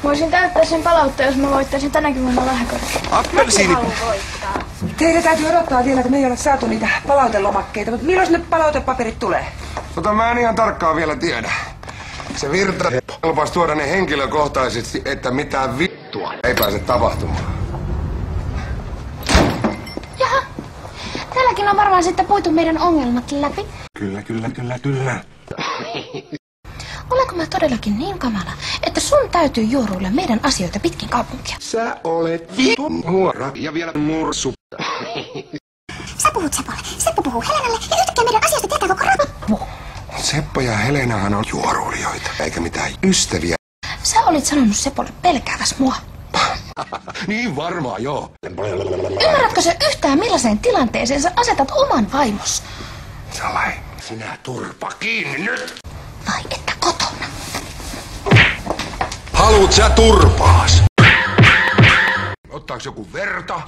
Voisin täyttää sen palautteen, jos mä voittaisin tänäkin vuonna lahjakortin. Appelsiini. Teidän täytyy odottaa vielä, kun me ei ole saatu niitä palautelomakkeita, mutta milloin ne palautepaperit tulee? Mä en ihan tarkkaan vielä tiedä. Se Virta lupasi tuoda ne henkilökohtaisesti, että mitään vittua ei pääse tapahtumaan. Jaha, täälläkin on varmaan sitten puitu meidän ongelmat läpi. Kyllä. Olenko mä todellakin niin kamala, että sun täytyy juoruilla meidän asioita pitkin kaupunkia? Sä olet vitun huora ja vielä mursu. Sä puhut Sepolle, Seppo puhuu Helenalle ja yhtäkkiä meidän asioista tietää koko rappu. Seppo ja Helenahan on juoruilijoita, eikä mitään ystäviä. Sä olit sanonut Sepolle pelkääväs mua. Niin varmaan, joo. Ymmärrätkö sä yhtään millaiseen tilanteeseen sä asetat oman vaimos? Salai, sinä turpa kiinni nyt! Vai että kotona? Haluut sä turpaas? Ottaaks joku verta?